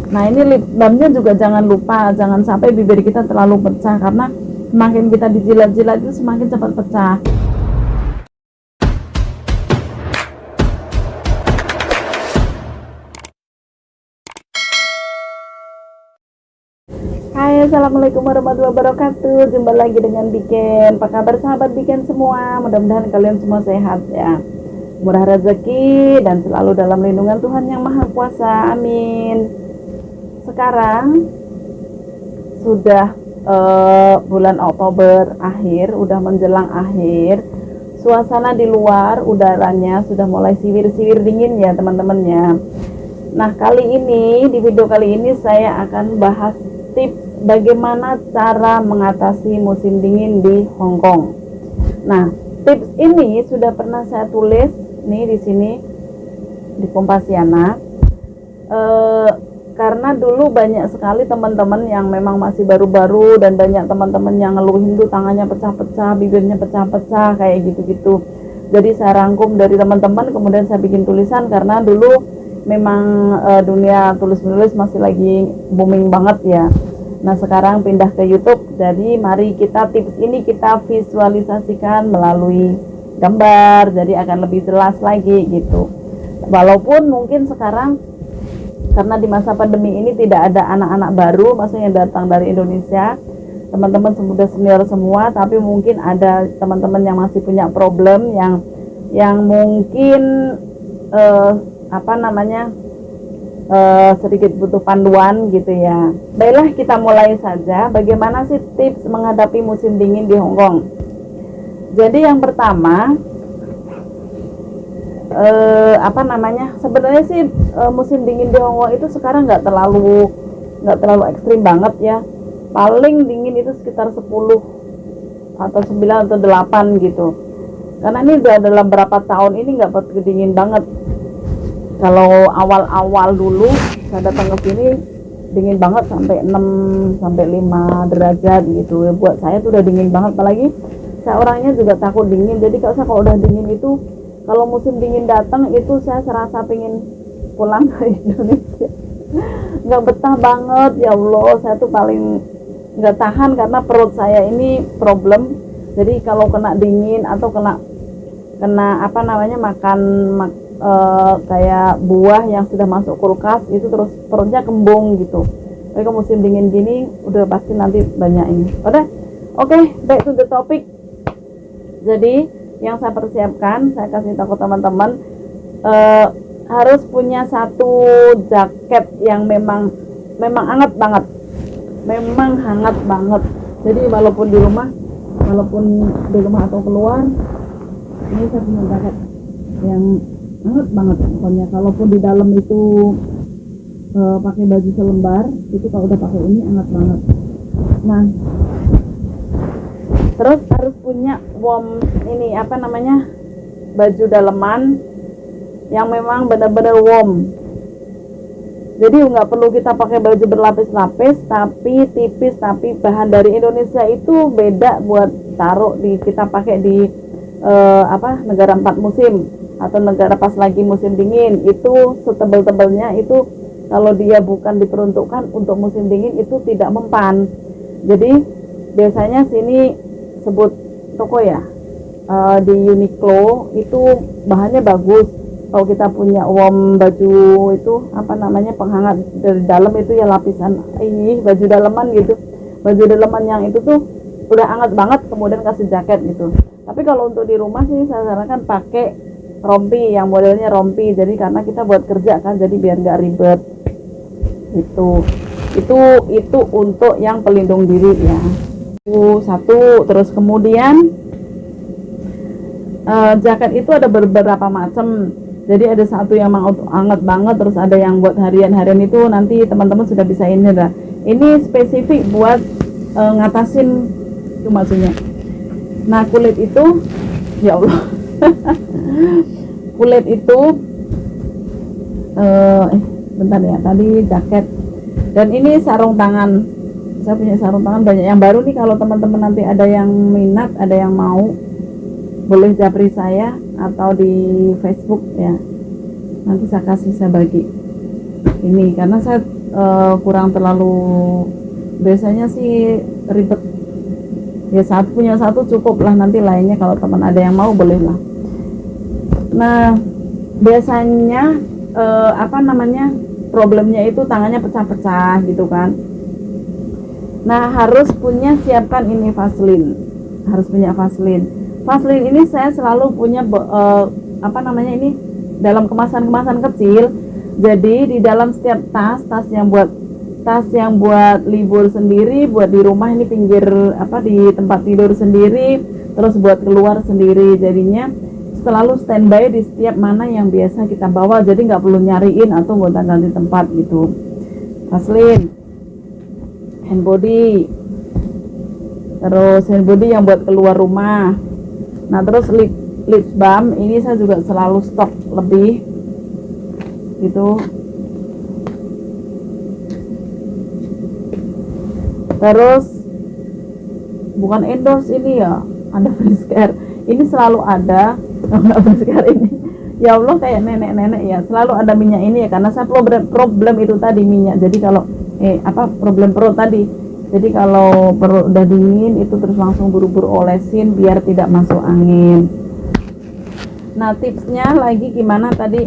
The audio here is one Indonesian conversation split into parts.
Nah, ini lip balmnya juga jangan lupa, jangan sampai bibir kita terlalu pecah, karena semakin kita dijilat-jilat itu semakin cepat pecah. Hai, assalamualaikum warahmatullahi wabarakatuh. Jumpa lagi dengan Bikin. Apa kabar sahabat Bikin semua? Mudah-mudahan kalian semua sehat ya, murah rezeki dan selalu dalam lindungan Tuhan yang Maha Kuasa. Amin. Sekarang sudah bulan Oktober akhir, udah menjelang akhir. Suasana di luar udaranya sudah mulai siwir-siwir dingin ya teman-temannya. Nah, kali ini di video kali ini saya akan bahas tips bagaimana cara mengatasi musim dingin di Hong Kong. Nah, tips ini sudah pernah saya tulis nih di sini di Kompasiana. Karena dulu banyak sekali teman-teman yang memang masih baru-baru, dan banyak teman-teman yang ngeluhin tuh tangannya pecah-pecah, bibirnya pecah-pecah kayak gitu-gitu. Jadi saya rangkum dari teman-teman, kemudian saya bikin tulisan, karena dulu memang dunia tulis-menulis masih lagi booming banget ya. Nah, sekarang pindah ke YouTube, jadi mari kita tips ini kita visualisasikan melalui gambar, jadi akan lebih jelas lagi gitu. Walaupun mungkin sekarang karena di masa pandemi ini tidak ada anak-anak baru, maksudnya datang dari Indonesia, teman-teman sudah senior semua, tapi mungkin ada teman-teman yang masih punya problem yang mungkin sedikit butuh panduan gitu ya. Baiklah, kita mulai saja. Bagaimana sih tips menghadapi musim dingin di Hong Kong? Jadi yang pertama, sebenarnya sih musim dingin di Hong Kong itu sekarang nggak terlalu ekstrim banget ya. Paling dingin itu sekitar 10 atau 9 atau 8 gitu. Karena ini udah dalam berapa tahun ini nggak begitu dingin banget. Kalau awal-awal dulu saya datang ke sini dingin banget sampai 6 sampai 5 derajat gitu. Buat saya tuh udah dingin banget, apalagi saya orangnya juga takut dingin. Jadi kalau udah dingin itu, kalau musim dingin datang itu saya serasa pengen pulang ke Indonesia. Nggak betah banget, ya Allah, saya tuh paling nggak tahan karena perut saya ini problem. Jadi kalau kena dingin atau kena makan kayak buah yang sudah masuk kulkas itu, terus perutnya kembung gitu. Tapi kalau musim dingin gini udah pasti nanti banyak ini. Oke, back to the topic. Jadi yang saya persiapkan, saya kasih tahu teman-teman, harus punya satu jaket yang memang hangat banget, jadi walaupun di rumah atau keluar, ini saya punya jaket yang hangat banget pokoknya. Kalaupun di dalam itu pakai baju selembar, itu kalau udah pakai ini hangat banget. Nah, terus harus punya baju daleman yang memang benar-benar warm. Jadi nggak perlu kita pakai baju berlapis-lapis tapi tipis, tapi bahan dari Indonesia itu beda buat taruh kita pakai di negara 4 musim atau negara pas lagi musim dingin. Itu setebal-tebalnya itu, kalau dia bukan diperuntukkan untuk musim dingin itu tidak mempan. Jadi biasanya sini sebut toko ya, di Uniqlo itu bahannya bagus. Kalau kita punya warm baju itu penghangat dari dalam itu ya, lapisan baju daleman gitu. Baju daleman yang itu tuh udah hangat banget, kemudian kasih jaket gitu. Tapi kalau untuk di rumah sih saya sarankan pakai rompi, yang modelnya rompi. Jadi karena kita buat kerja kan, jadi biar nggak ribet gitu. Itu untuk yang pelindung diri ya. Satu. Terus kemudian jaket itu ada beberapa macam. Jadi ada satu yang hangat banget, terus ada yang buat harian-harian. Itu nanti teman-teman sudah bisa ini lah. Ini spesifik buat ngatasin itu maksudnya. Nah, kulit itu, ya Allah, kulit itu bentar ya, tadi jaket. Dan ini sarung tangan. Saya punya sarung tangan banyak yang baru nih. Kalau teman-teman nanti ada yang minat, ada yang mau, boleh japri saya atau di Facebook ya. Nanti saya bagi ini, karena saya kurang terlalu, biasanya sih ribet ya, punya satu cukup lah, nanti lainnya kalau teman ada yang mau boleh lah. Nah biasanya problemnya itu tangannya pecah-pecah gitu kan. Nah harus punya, siapkan ini Vaseline, harus punya Vaseline. Vaseline ini saya selalu punya ini dalam kemasan-kemasan kecil. Jadi di dalam setiap tas yang buat libur sendiri, buat di rumah ini pinggir di tempat tidur sendiri, terus buat keluar sendiri. Jadinya selalu standby di setiap mana yang biasa kita bawa, jadi nggak perlu nyariin atau gonta-ganti tempat gitu. Vaseline, hand body, terus hand body yang buat keluar rumah. Nah terus lip balm ini saya juga selalu stok lebih gitu. Terus bukan endorse ini ya, ada Frisker ini selalu ada. Frisker ini ya Allah kayak nenek-nenek ya, selalu ada minyak ini ya, karena saya problem itu tadi minyak. Jadi kalau problem perut tadi, jadi kalau perut udah dingin itu terus langsung buru-buru olesin biar tidak masuk angin. Nah tipsnya lagi gimana tadi,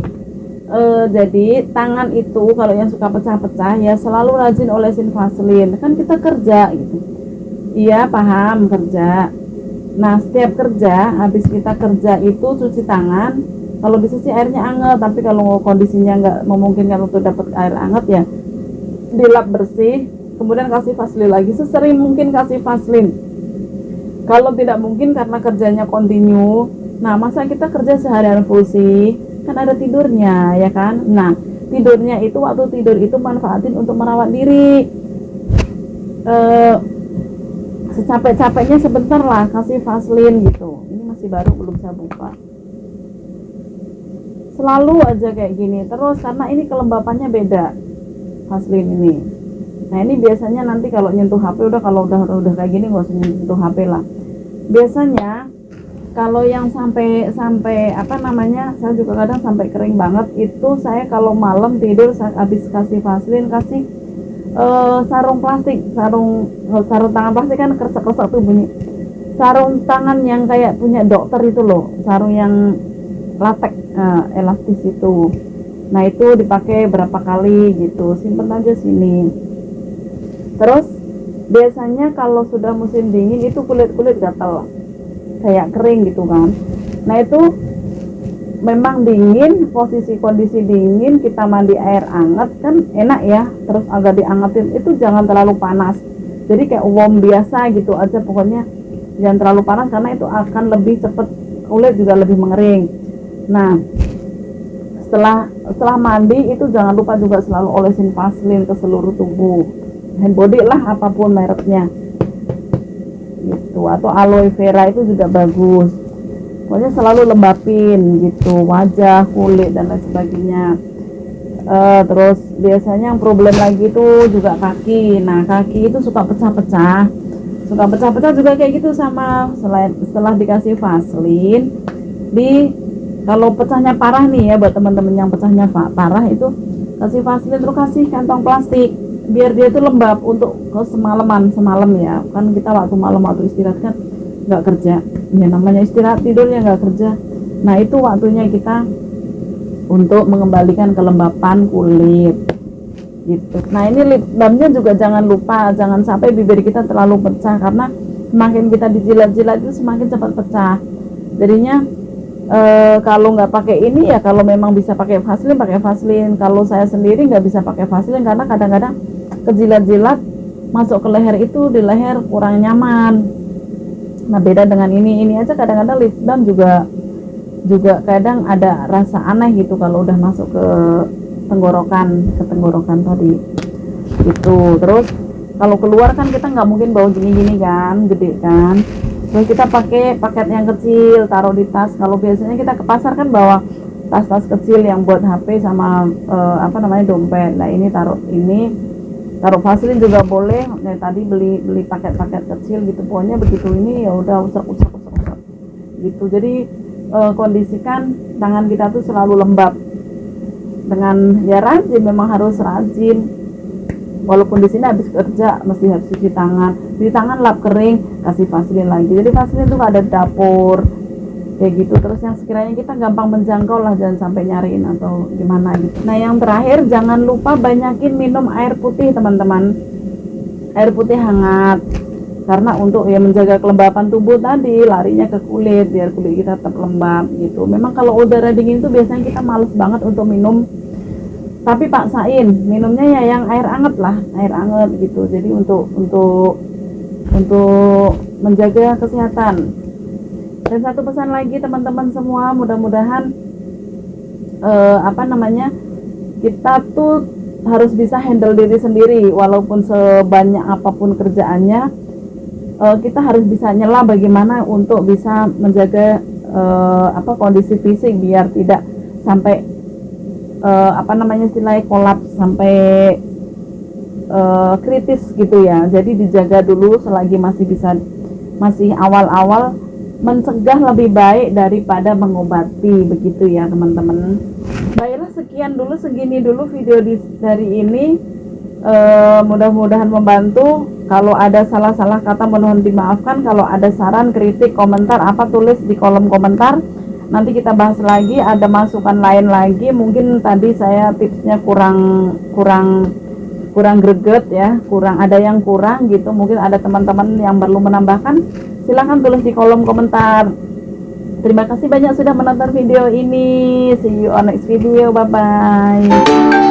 jadi tangan itu kalau yang suka pecah-pecah ya selalu rajin olesin Vaseline, kan kita kerja gitu. Iya paham, kerja. Nah setiap kerja, habis kita kerja itu cuci tangan, kalau bisa sih airnya anget, tapi kalau kondisinya nggak memungkinkan untuk dapat air anget ya dilap bersih, kemudian kasih Vaseline lagi, sesering mungkin kasih Vaseline. Kalau tidak mungkin karena kerjanya kontinu, nah masa kita kerja seharian full sih, kan ada tidurnya ya kan. Nah tidurnya itu, waktu tidur itu manfaatin untuk merawat diri, secapek-capeknya sebentar lah kasih Vaseline gitu. Ini masih baru, belum saya buka. Selalu aja kayak gini terus, karena ini kelembapannya beda Vaseline ini. Nah ini biasanya nanti kalau nyentuh HP, kalau udah kayak gini nggak usah nyentuh HP lah. Biasanya kalau yang sampai saya juga kadang sampai kering banget itu, saya kalau malam tidur habis kasih Vaseline, kasih sarung plastik, sarung tangan plastik kan kresek-kresek tuh bunyi. Sarung tangan yang kayak punya dokter itu loh, sarung yang latex elastis itu. Nah itu dipakai berapa kali gitu, simpen aja sini. Terus biasanya kalau sudah musim dingin itu kulit gatal kayak kering gitu kan. Nah itu memang dingin, kondisi dingin, kita mandi air hangat kan enak ya, terus agak diangetin, itu jangan terlalu panas, jadi kayak warm biasa gitu aja pokoknya, jangan terlalu panas karena itu akan lebih cepet, kulit juga lebih mengering. Nah setelah mandi itu jangan lupa juga selalu olesin Vaseline ke seluruh tubuh, hand body lah apapun mereknya gitu, atau aloe vera itu juga bagus. Pokoknya selalu lembapin gitu wajah, kulit dan lain sebagainya. Terus biasanya yang problem lagi itu juga kaki. Nah kaki itu suka pecah-pecah juga kayak gitu, sama setelah dikasih Vaseline, kalau pecahnya parah nih ya, buat teman-teman yang pecahnya parah itu kasih Vaseline, terus kasih kantong plastik biar dia itu lembab untuk semalam ya kan. Kita waktu istirahat kan nggak kerja ya, namanya istirahat tidurnya nggak kerja. Nah itu waktunya kita untuk mengembalikan kelembapan kulit gitu. Nah ini lip balmnya juga jangan lupa, jangan sampai bibir kita terlalu pecah, karena semakin kita dijilat-jilat itu semakin cepat pecah. Jadinya kalau nggak pakai ini ya, kalau memang bisa pakai Vaseline. Kalau saya sendiri nggak bisa pakai Vaseline karena kadang-kadang kejilat-jilat masuk ke leher, itu di leher kurang nyaman. Nah beda dengan ini aja, kadang-kadang lip balm juga kadang ada rasa aneh gitu kalau udah masuk ke tenggorokan tadi gitu. Terus kalau keluar kan kita nggak mungkin bawa gini-gini kan, gede kan. Terus kita pakai paket yang kecil, taruh di tas. Kalau biasanya kita ke pasar kan bawa tas-tas kecil yang buat HP sama dompet. Nah ini taruh Vaseline juga boleh. Nah tadi beli paket-paket kecil gitu, pokoknya begitu ini ya udah usap gitu. Jadi kondisikan tangan kita tuh selalu lembab dengan ya rajin, memang harus rajin walaupun di sini habis kerja mesti harus cuci tangan lap kering, kasih vaselin lagi. Jadi vaselin tuh ada di dapur kayak gitu. Terus yang sekiranya kita gampang menjangkau lah, jangan sampai nyariin atau gimana gitu. Nah yang terakhir, jangan lupa banyakin minum air putih teman-teman, air putih hangat, karena untuk ya menjaga kelembapan tubuh tadi, larinya ke kulit biar kulit kita tetap lembab gitu. Memang kalau udara dingin itu biasanya kita males banget untuk minum, tapi paksain minumnya ya yang air anget lah, air anget gitu. Jadi untuk menjaga kesehatan. Dan satu pesan lagi teman-teman semua, mudah-mudahan kita tuh harus bisa handle diri sendiri, walaupun sebanyak apapun kerjaannya, kita harus bisa nyela bagaimana untuk bisa menjaga kondisi fisik biar tidak sampai istilahnya kolaps sampai kritis gitu ya. Jadi dijaga dulu selagi masih awal-awal, mencegah lebih baik daripada mengobati, begitu ya teman-teman. Baiklah, segini dulu video dari ini. Mudah-mudahan membantu. Kalau ada salah-salah kata mohon dimaafkan. Kalau ada saran, kritik, komentar apa, tulis di kolom komentar. Nanti kita bahas lagi, ada masukan lain lagi. Mungkin tadi saya tipsnya kurang greget ya, ada yang kurang gitu. Mungkin ada teman-teman yang perlu menambahkan. Silahkan tulis di kolom komentar. Terima kasih banyak sudah menonton video ini. See you on next video. Bye bye.